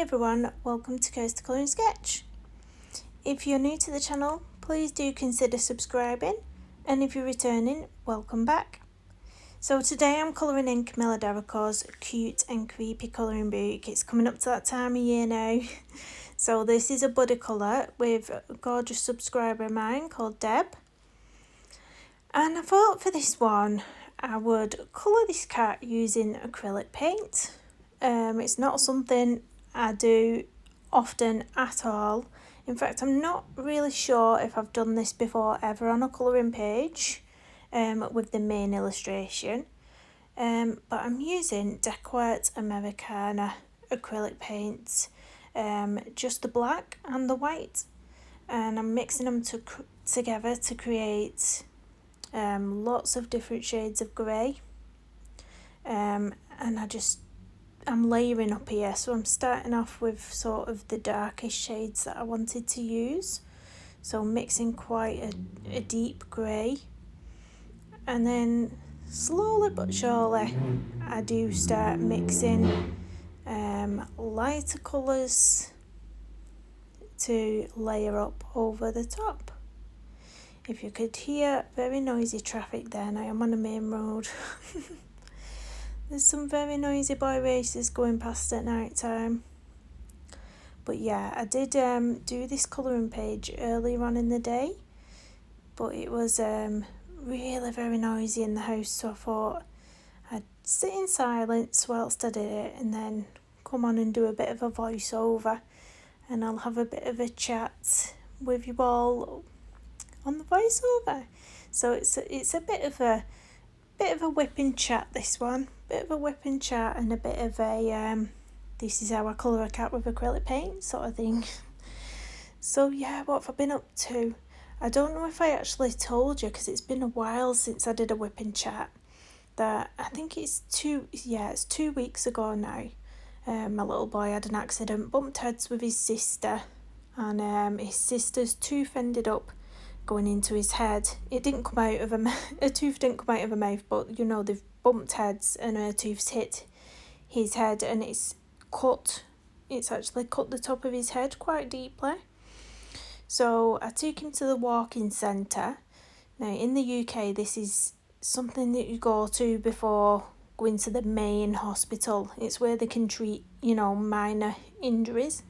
everyone, welcome to Coast to Colour and Sketch. If you're new to the channel, please do consider subscribing, and if you're returning, welcome back. So today I'm colouring in Camilla Daraco's cute and creepy colouring book. It's coming up to that time of year now. So this is a buddy colour with a gorgeous subscriber of mine called Deb. And I thought for this one, I would colour this cat using acrylic paint. It's not something I do often at all. In fact, I'm not really sure if I've done this before ever on a colouring page with the main illustration. But I'm using Decoart Americana acrylic paints, just the black and the white. And I'm mixing them together to create lots of different shades of grey. And I'm layering up here, so I'm starting off with sort of the darkest shades that I wanted to use. So mixing quite a deep grey. And then slowly but surely I do start mixing lighter colours to layer up over the top. If you could hear very noisy traffic there, I am on a main road. There's some very noisy boy races going past at night time. But yeah, I did do this colouring page earlier on in the day, but it was really very noisy in the house, so I thought I'd sit in silence whilst I did it and then come on and do a bit of a voiceover, and I'll have a bit of a chat with you all on the voiceover. So it's a bit of a whipping chat, this one. Bit of a whipping chat and a bit of a this is how I colour a cat with acrylic paint sort of thing. So yeah, what have I been up to? I don't know if I actually told you, because it's been a while since I did a whipping chat, that I think it's 2 weeks ago now. My little boy had an accident, bumped heads with his sister, and his sister's tooth ended up going into his head. It didn't come out of a tooth didn't come out of her mouth, but you know, they've bumped heads and her tooth's hit his head and it's actually cut the top of his head quite deeply. So I took him to the walking centre. Now in the UK, this is something that you go to before going to the main hospital. It's where they can treat, minor injuries.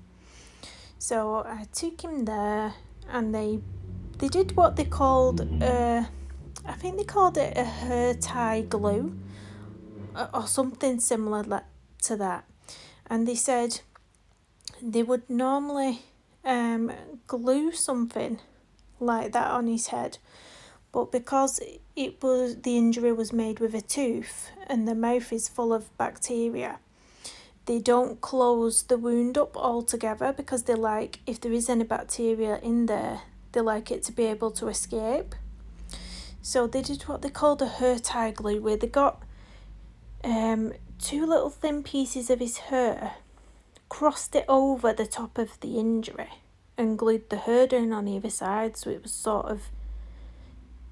So I took him there, and they did what they called, I think they called it a hair tie glue or something similar to that. And they said they would normally glue something like that on his head, but because the injury was made with a tooth and the mouth is full of bacteria, they don't close the wound up altogether, because they like, if there is any bacteria in there, they like it to be able to escape. So they did what they called a hair tie glue, where they got 2 little thin pieces of his hair, crossed it over the top of the injury, and glued the hair down on either side. So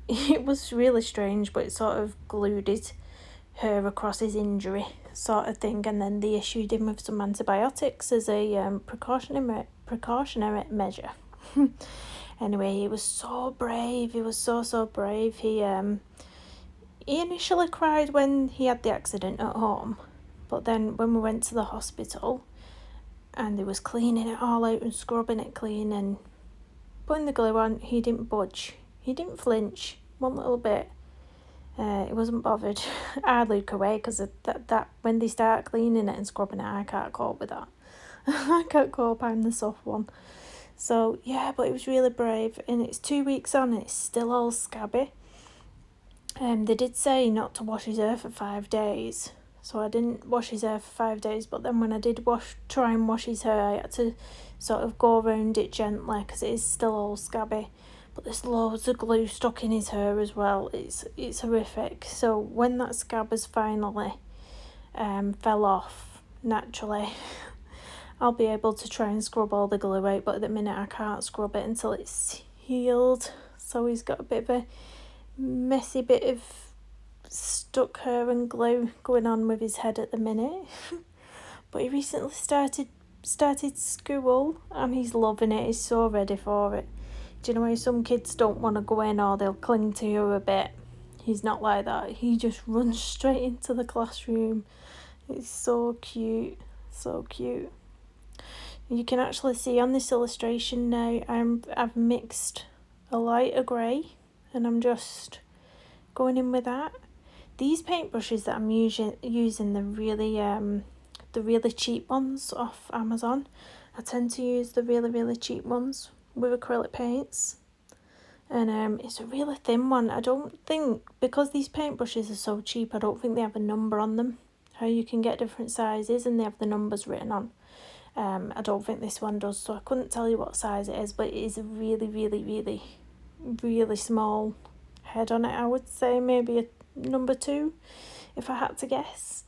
it was really strange, but it sort of glued his hair across his injury sort of thing. And then they issued him with some antibiotics as a precautionary measure. Anyway, he was so brave. He was so brave. He initially cried when he had the accident at home, but then when we went to the hospital and he was cleaning it all out and scrubbing it clean and putting the glue on, he didn't budge. He didn't flinch one little bit. He wasn't bothered. I look away, because that when they start cleaning it and scrubbing it, I can't cope with that. I can't cope. I'm the soft one. So yeah, but it was really brave, and it's 2 weeks on and it's still all scabby. They did say not to wash his hair for 5 days, so I didn't wash his hair for 5 days, but then when I did try and wash his hair, I had to sort of go around it gently, because it is still all scabby. But there's loads of glue stuck in his hair as well. It's horrific. So when that scab has finally fell off naturally, I'll be able to try and scrub all the glue out, but at the minute I can't scrub it until it's healed. So he's got a bit of a messy bit of stuck hair and glue going on with his head at the minute. But he recently started started school and he's loving it. He's so ready for it. Do you know how some kids don't want to go in or they'll cling to you a bit? He's not like that. He just runs straight into the classroom. It's so cute, so cute. You can actually see on this illustration now I've mixed a lighter grey and I'm just going in with that. These paintbrushes that I'm using the really cheap ones off Amazon. I tend to use the really cheap ones with acrylic paints. And it's a really thin one. I don't think, because these paintbrushes are so cheap, I don't think they have a number on them. How you can get different sizes and they have the numbers written on. I don't think this one does, so I couldn't tell you what size it is, but it is a really small head on it. I would say maybe a number 2, if I had to guess.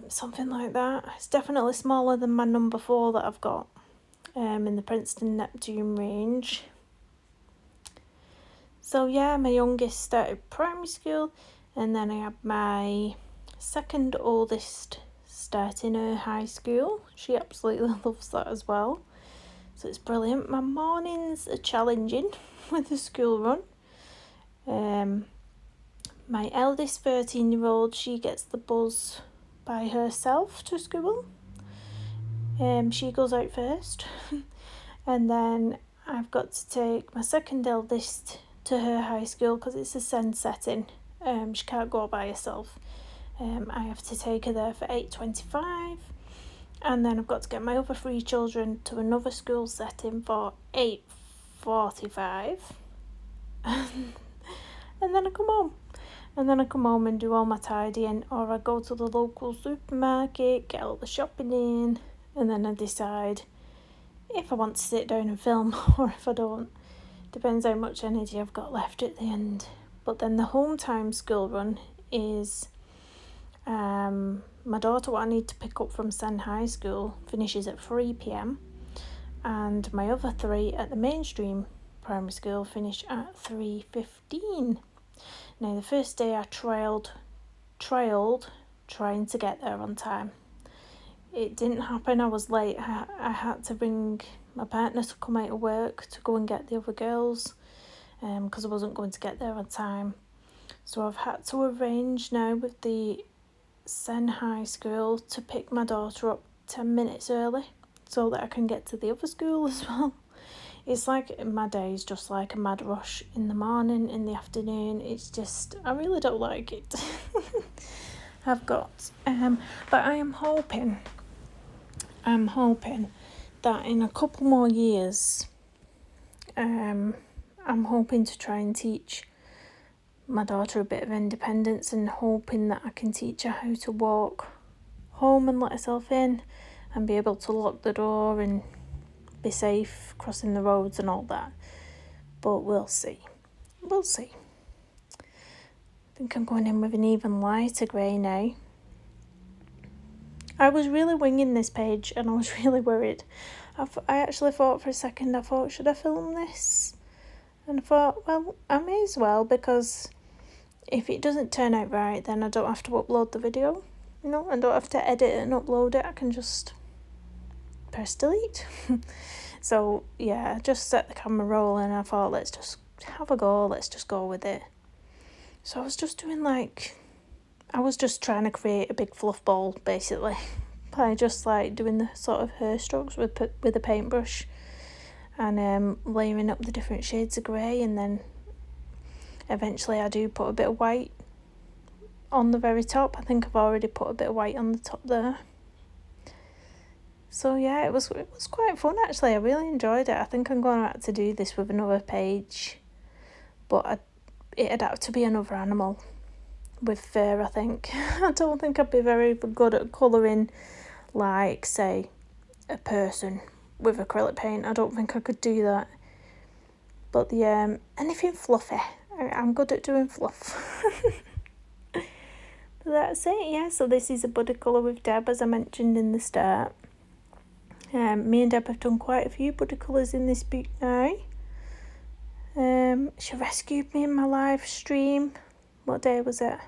Something like that. It's definitely smaller than my number 4 that I've got in the Princeton Neptune range. So yeah, my youngest started primary school, and then I had my second oldest starting her high school. She absolutely loves that as well. So it's brilliant. My mornings are challenging with the school run. My eldest 13-year-old, she gets the bus by herself to school. She goes out first. And then I've got to take my second eldest to her high school because it's a SEND setting. She can't go by herself. I have to take her there for 8:25, and then I've got to get my other 3 children to another school setting for 8:45, and then I come home. And then I come home and do all my tidying, or I go to the local supermarket, get all the shopping in, and then I decide if I want to sit down and film or if I don't. Depends how much energy I've got left at the end. But then the home time school run is my daughter, what I need to pick up from Sen High School, finishes at 3 p.m. and my other 3 at the mainstream primary school finish at 3:15. Now the first day I trialled trying to get there on time. It didn't happen. I was late. I had to bring my partner to come out of work to go and get the other girls because I wasn't going to get there on time. So I've had to arrange now with the Sen High School to pick my daughter up 10 minutes early so that I can get to the other school as well. It's like my day is just like a mad rush in the morning, in the afternoon. It's just, I really don't like it. I've got, but I'm hoping that in a couple more years, I'm hoping to try and teach my daughter a bit of independence, and hoping that I can teach her how to walk home and let herself in and be able to lock the door and be safe crossing the roads and all that. But we'll see. I think I'm going in with an even lighter grey now. I was really winging this page and I was really worried. I actually thought for a second, should I film this? And I thought, well, I may as well, because if it doesn't turn out right, then I don't have to upload the video. I don't have to edit and upload it. I can just press delete. So yeah, I just set the camera rolling and I thought, let's just have a go, let's just go with it. So I was just trying to create a big fluff ball, basically, by just doing the sort of hair strokes with a paintbrush and layering up the different shades of grey, and then eventually I do put a bit of white on the very top. I think I've already put a bit of white on the top there. So yeah, it was quite fun actually. I really enjoyed it. I think I'm going to have to do this with another page, but it'd have to be another animal with fur, I think. I don't think I'd be very good at colouring say a person with acrylic paint. I don't think I could do that. But anything fluffy, I'm good at doing fluff. But that's it, yeah. So this is a buddy colour with Deb, as I mentioned in the start. Me and Deb have done quite a few buddy colours in this book now. She rescued me in my live stream. What day was it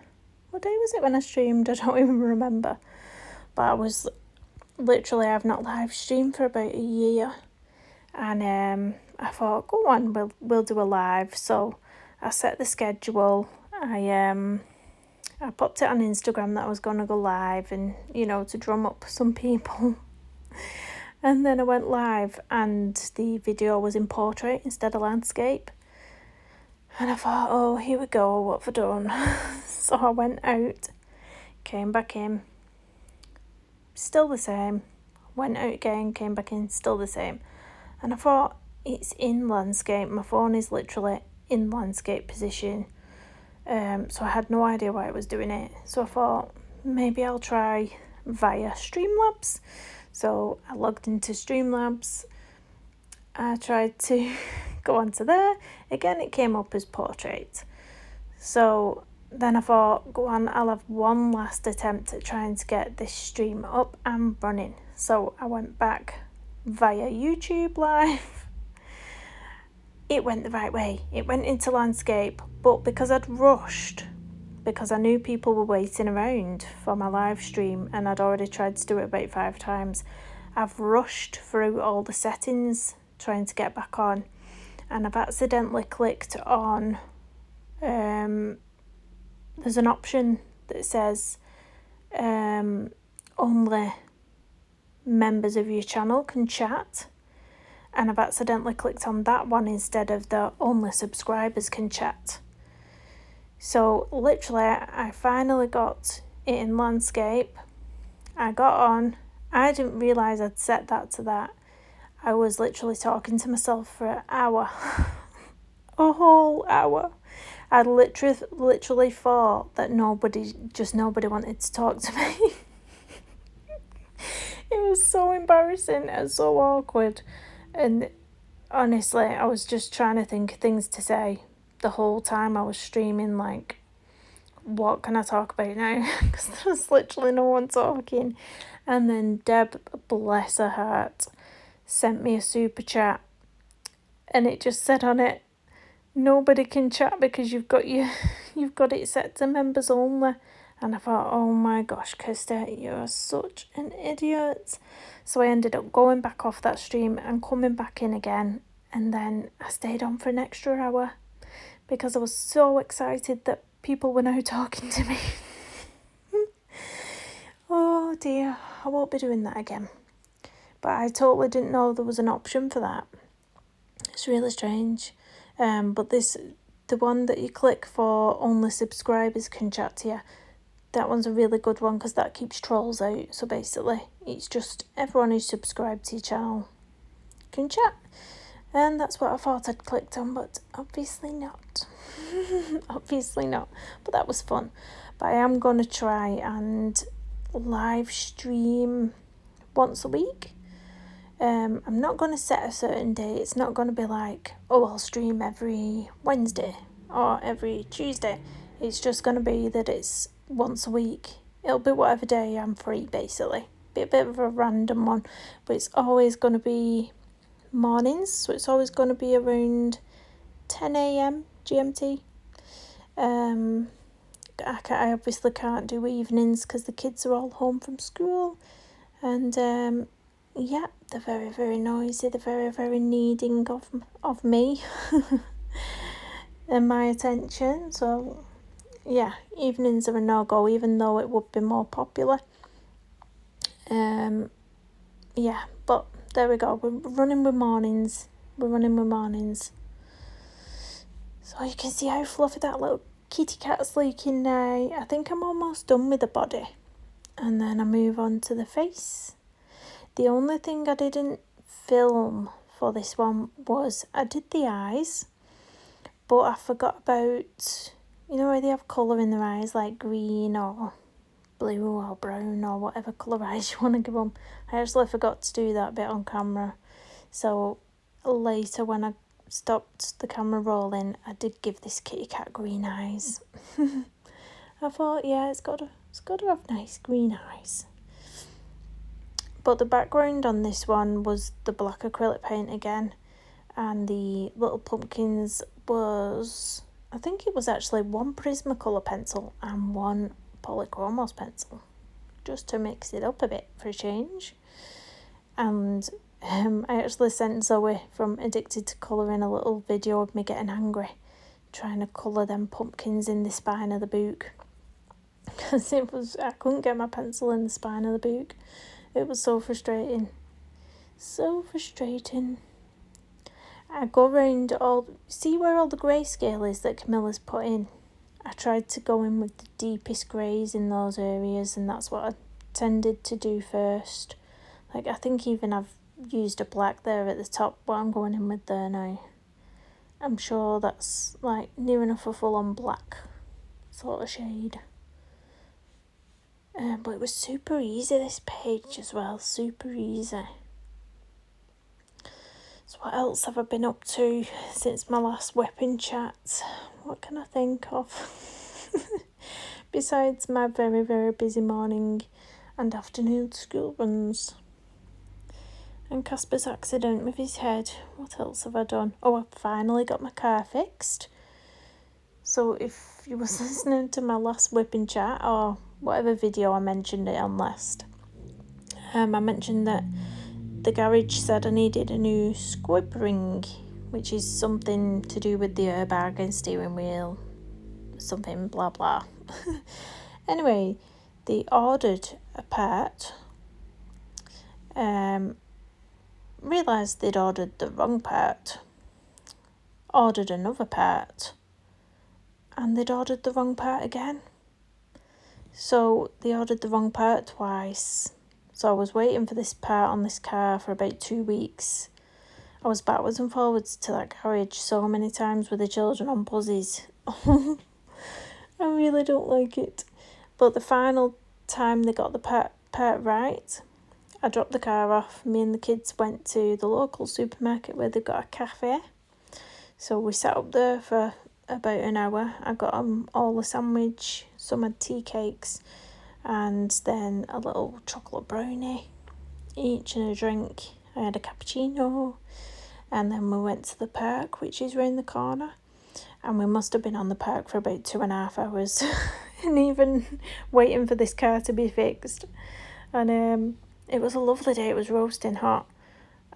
when I streamed? I don't even remember. But literally I've not live streamed for about a year, and I thought, go on, we'll do a live. So I set the schedule. I popped it on Instagram that I was going to go live, and to drum up some people. And then I went live, and the video was in portrait instead of landscape. And I thought, oh, here we go, what have I done? So I went out, came back in, still the same. Went out again, came back in, still the same. And I thought, it's in landscape. My phone is literally in landscape position. So I had no idea why it was doing it. So I thought, maybe I'll try via Streamlabs. So I logged into Streamlabs. I tried to go onto there. Again, it came up as portrait. So then I thought, go on, I'll have one last attempt at trying to get this stream up and running. So I went back via YouTube Live. It went the right way. It went into landscape, but because I'd rushed, because I knew people were waiting around for my live stream and I'd already tried to do it about 5 times, I've rushed through all the settings trying to get back on, and I've accidentally clicked on there's an option that says only members of your channel can chat, and I've accidentally clicked on that one instead of the only subscribers can chat. So literally I finally got it in landscape. I got on. I didn't realise I'd set that to that. I was literally talking to myself for an hour. A whole hour. I literally thought that nobody wanted to talk to me. It was so embarrassing and so awkward. And honestly, I was just trying to think of things to say the whole time I was streaming, like, what can I talk about now? Because there's literally no one talking. And then Deb, bless her heart, sent me a super chat, and it just said on it, nobody can chat because you've got it set to members only. And I thought, oh my gosh, Kirsty, you're such an idiot. So I ended up going back off that stream and coming back in again, and then I stayed on for an extra hour because I was so excited that people were now talking to me. Oh dear, I won't be doing that again. But I totally didn't know there was an option for that. It's really strange. But the one that you click for only subscribers can chat to you, that one's a really good one because that keeps trolls out. So basically, it's just everyone who's subscribed to your channel can chat. And that's what I thought I'd clicked on, but obviously not. Obviously not. But that was fun. But I am going to try and live stream once a week. I'm not going to set a certain day. It's not going to be like, oh, I'll stream every Wednesday or every Tuesday. It's just going to be that it's once a week. It'll be whatever day I'm free, basically. Be a bit of a random one, but it's always going to be mornings, so it's always going to be around 10 a.m. GMT. I obviously can't do evenings because the kids are all home from school, and yeah, they're very, very noisy. They're very, very needing of me and my attention. So yeah, evenings are a no-go, even though it would be more popular. Yeah, but there we go. We're running with mornings. So you can see how fluffy that little kitty cat's looking now. I think I'm almost done with the body. And then I move on to the face. The only thing I didn't film for this one was I did the eyes, but I forgot about, where they have colour in their eyes, like green or blue or brown or whatever colour eyes you want to give them. I actually forgot to do that bit on camera. So later when I stopped the camera rolling, I did give this kitty cat green eyes. I thought, yeah, it's got to have nice green eyes. But the background on this one was the black acrylic paint again, and the little pumpkins was, I think it was actually one Prismacolor pencil and one Polychromos pencil, just to mix it up a bit for a change. and I actually sent Zoe from Addicted to Colouring a little video of me getting angry trying to colour them pumpkins in the spine of the book, because I couldn't get my pencil in the spine of the book. It was so frustrating. I go around see where all the grayscale is that Camilla's put in. I tried to go in with the deepest greys in those areas, and that's what I tended to do first. Like, I think even I've used a black there at the top, what I'm going in with there now. I'm sure that's like near enough a full-on black sort of shade. But it was super easy, this page as well, super easy. So what else have I been up to since my last Wip Chat? What can I think of? Besides my very, very busy morning and afternoon school runs. And Casper's accident with his head. What else have I done? Oh, I finally got my car fixed. So if you was listening to my last Wip Chat, or whatever video I mentioned it on last, I mentioned that the garage said I needed a new squib ring, which is something to do with the airbag and steering wheel, something blah blah. Anyway, they ordered a part, realised they'd ordered the wrong part, ordered another part, and they'd ordered the wrong part again. So they ordered the wrong part twice. So I was waiting for this part on this car for about 2 weeks. I was backwards and forwards to that garage so many times with the children on buses. I really don't like it. But the final time they got the part right, I dropped the car off. Me and the kids went to the local supermarket where they've got a cafe. So we sat up there for about an hour. I got all a sandwich, some had tea cakes, and then a little chocolate brownie each and a drink. I had a cappuccino, and then we went to the park, which is round the corner, and we must have been on the park for about 2.5 hours and even waiting for this car to be fixed. And it was a lovely day. It was roasting hot,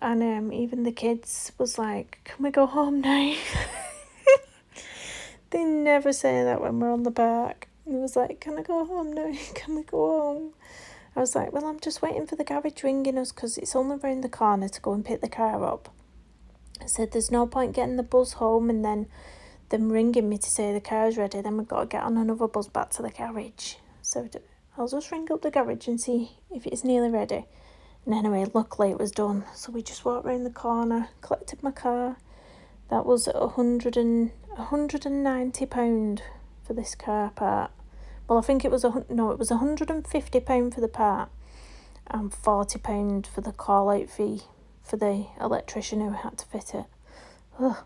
and even the kids was like, can we go home now? They never say that when we're on the park. It was like, can I go home now? Can we go home? I was like, well, I'm just waiting for the garage ringing us because it's only round the corner to go and pick the car up. I said, there's no point getting the bus home and then them ringing me to say the car's ready. Then we've got to get on another bus back to the garage. So I'll just ring up the garage and see if it's nearly ready. And anyway, luckily it was done. So we just walked round the corner, collected my car. That was £190 for this car part. Well, I think it was £150 for the part and £40 for the call out fee for the electrician who had to fit it. Ugh.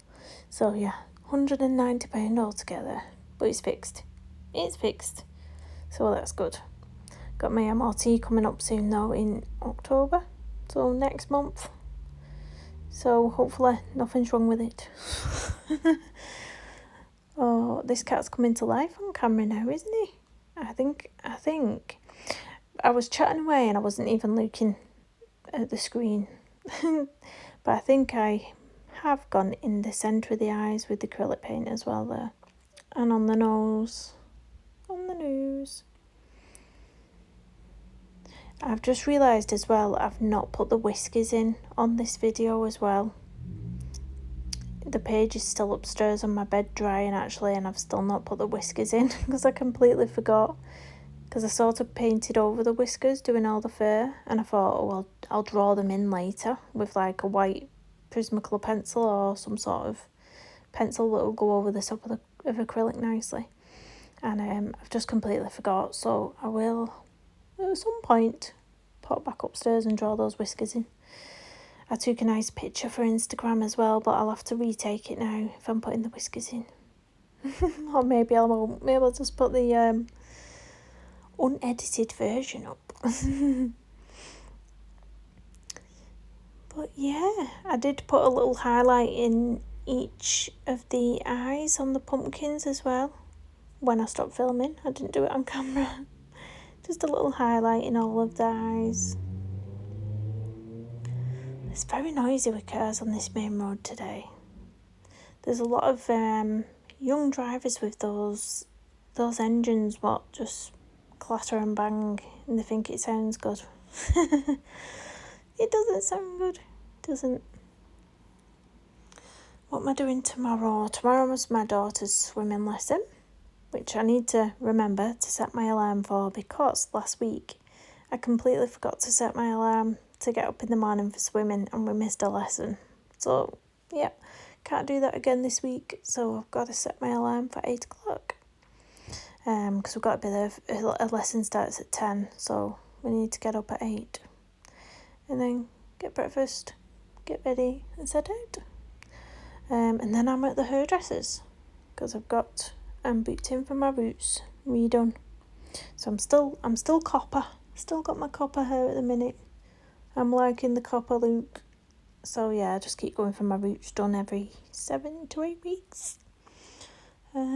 So yeah, £190 altogether. But it's fixed. So that's good. Got my MRT coming up soon though in October. So next month. So hopefully nothing's wrong with it. Oh, this cat's coming to life on camera now, isn't he? I think. I was chatting away and I wasn't even looking at the screen. But I think I have gone in the centre of the eyes with the acrylic paint as well there. And on the nose. I've just realised as well, I've not put the whiskers in on this video as well. The page is still upstairs on my bed drying actually, and I've still not put the whiskers in because I completely forgot. Because I sort of painted over the whiskers doing all the fur, and I thought, oh well, I'll draw them in later with like a white Prismacolor pencil or some sort of pencil that will go over the top of acrylic nicely. And I've just completely forgot, so I will at some point pop back upstairs and draw those whiskers in. I took a nice picture for Instagram as well, but I'll have to retake it now if I'm putting the whiskers in. Or maybe I won't. Maybe I'll just put the unedited version up. But yeah, I did put a little highlight in each of the eyes on the pumpkins as well. When I stopped filming, I didn't do it on camera. Just a little highlight in all of the eyes. It's very noisy with cars on this main road today. There's a lot of young drivers with those engines what just clatter and bang and they think it sounds good. It doesn't sound good. It doesn't. What am I doing tomorrow? Tomorrow was my daughter's swimming lesson, which I need to remember to set my alarm for, because last week I completely forgot to set my alarm to get up in the morning for swimming and we missed a lesson. So, yeah, can't do that again this week, so I've got to set my alarm for 8 o'clock. Because we've got to be there, a lesson starts at 10, so we need to get up at 8. And then get breakfast, get ready and set out. And then I'm at the hairdressers, because I'm booked in for my roots redone. So I'm still copper. Still got my copper hair at the minute. I'm liking the copper look. So yeah, I just keep going for my roots done every 7 to 8 weeks.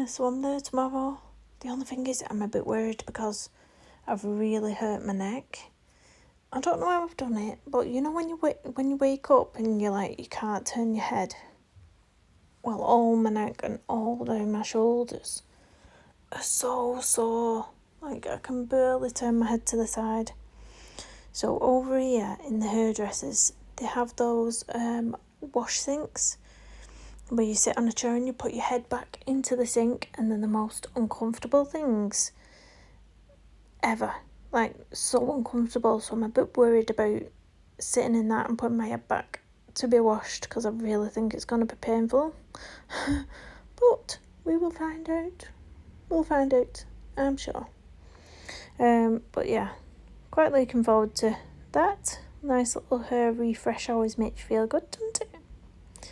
So I'm there tomorrow. The only thing is I'm a bit worried because I've really hurt my neck. I don't know how I've done it, but you know when you wake up and you're like, you can't turn your head? Well, all my neck and all down my shoulders are so sore. Like, I can barely turn my head to the side. So over here in the hairdressers, they have those wash sinks where you sit on a chair and you put your head back into the sink, and then the most uncomfortable things ever. Like, so uncomfortable. So I'm a bit worried about sitting in that and putting my head back to be washed, because I really think it's going to be painful. But we will find out. We'll find out, I'm sure. But yeah, quite looking forward to that. Nice little hair refresh always makes you feel good, doesn't it?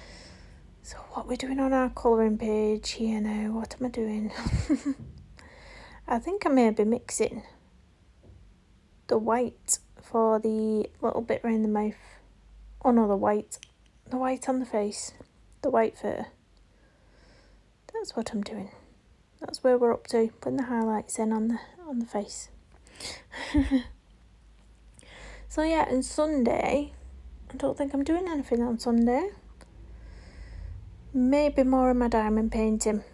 So what we're doing on our colouring page here now, what am I doing? I think I may be mixing the white for the little bit around the mouth. Oh no, the white on the face, the white fur. That's what I'm doing. That's where we're up to, putting the highlights in on the face. So yeah, and Sunday, I don't think I'm doing anything on Sunday. Maybe more of my diamond painting.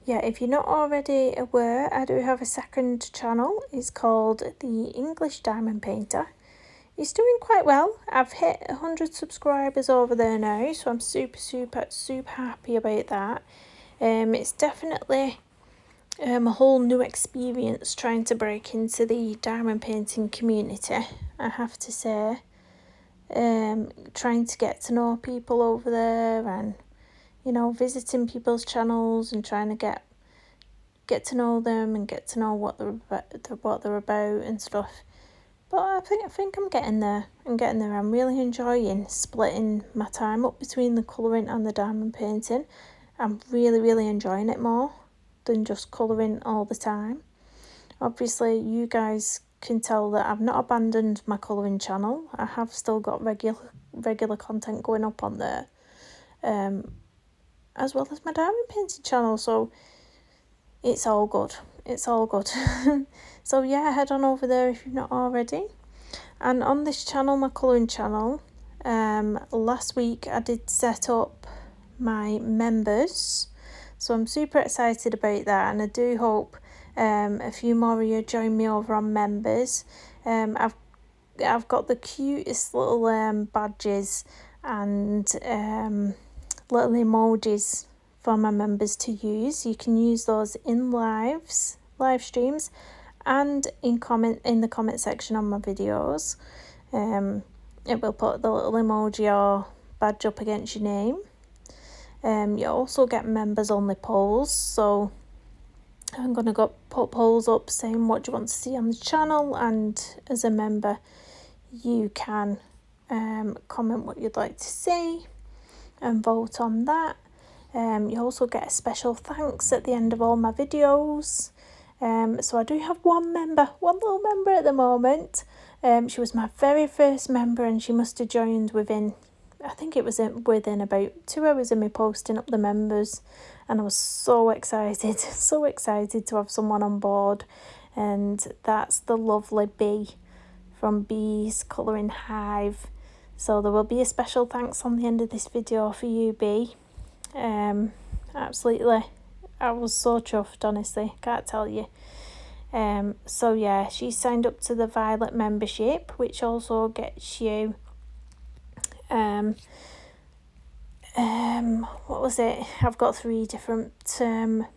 Yeah, if you're not already aware, I do have a second channel. It's called The English Diamond Painter. It's doing quite well. I've hit 100 subscribers over there now, so I'm super happy about that. It's definitely a whole new experience trying to break into the diamond painting community, I have to say. Trying to get to know people over there, and visiting people's channels and trying to get to know them and get to know what they're about and stuff. But I think I'm getting there. I'm really enjoying splitting my time up between the colouring and the diamond painting. I'm really enjoying it more than just colouring all the time. Obviously, you guys can tell that I've not abandoned my colouring channel. I have still got regular content going up on there, as well as my diamond painting channel. So it's all good. So yeah, head on over there if you're not already. And on this channel, my colouring channel, last week I did set up my members. So I'm super excited about that, and I do hope a few more of you join me over on members. I've got the cutest little badges and little emojis for my members to use. You can use those in live streams, and in the comment section on my videos. It will put the little emoji or badge up against your name. You also get members only polls, so I'm going to put polls up saying what you want to see on the channel, and as a member you can comment what you'd like to see and vote on that. You also get a special thanks at the end of all my videos. So I do have one little member at the moment. She was my very first member, and she must have joined within about 2 hours of me posting up the members, and I was so excited to have someone on board, and that's the lovely Bee from Bee's Colouring Hive. So there will be a special thanks on the end of this video for you, B. Absolutely, I was so chuffed, honestly, can't tell you. So yeah, she signed up to the Violet membership, which also gets you what was it? I've got 3 different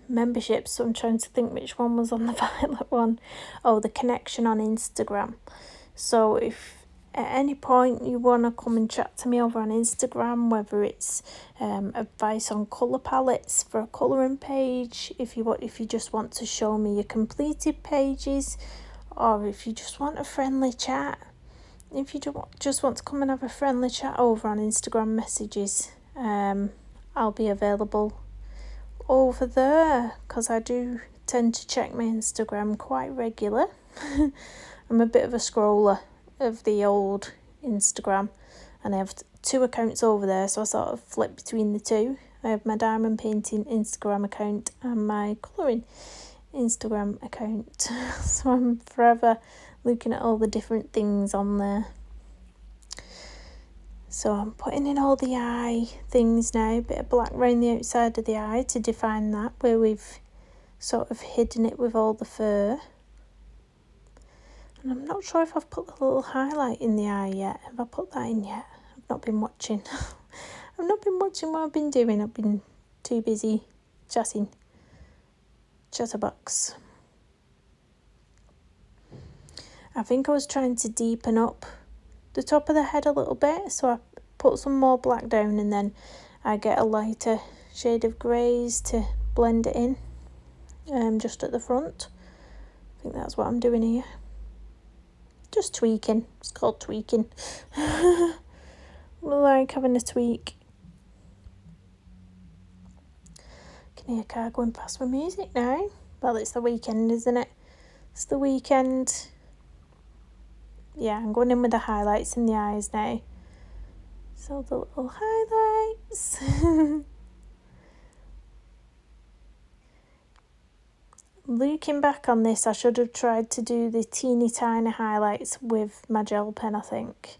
memberships, so I'm trying to think which one was on the Violet one. Oh, the connection on Instagram. So if at any point you want to come and chat to me over on Instagram, whether it's advice on colour palettes for a colouring page, if you just want to show me your completed pages, or if you just want a friendly chat, if you just want to come and have a friendly chat over on Instagram messages, I'll be available over there, because I do tend to check my Instagram quite regular. I'm a bit of a scroller of the old Instagram, and I have 2 accounts over there, so I sort of flip between the 2. I have my diamond painting Instagram account and my colouring Instagram account. So I'm forever looking at all the different things on there. So I'm putting in all the eye things now, a bit of black around the outside of the eye to define that, where we've sort of hidden it with all the fur. And I'm not sure if I've put the little highlight in the eye yet. Have I put that in yet? I've not been watching. I've not been watching what I've been doing. I've been too busy chatting. Chatterbox. I think I was trying to deepen up the top of the head a little bit, so I put some more black down, and then I get a lighter shade of greys to blend it in, just at the front. I think that's what I'm doing here. Just tweaking. It's called tweaking. Like having a tweak. Can hear a car going past with music now. Well, it's the weekend, isn't it? It's the weekend. Yeah, I'm going in with the highlights in the eyes now. So the little highlights. Looking back on this, I should have tried to do the teeny tiny highlights with my gel pen, I think.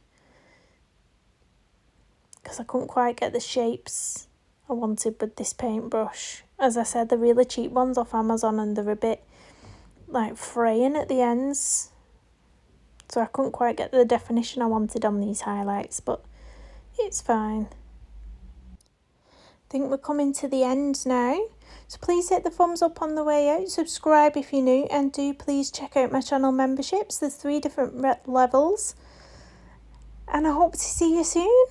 Because I couldn't quite get the shapes I wanted with this paintbrush. As I said, the really cheap ones off Amazon, and they're a bit like fraying at the ends. So I couldn't quite get the definition I wanted on these highlights, but it's fine. I think we're coming to the end now. So please hit the thumbs up on the way out, subscribe if you're new, and do please check out my channel memberships. There's 3 different levels. And I hope to see you soon.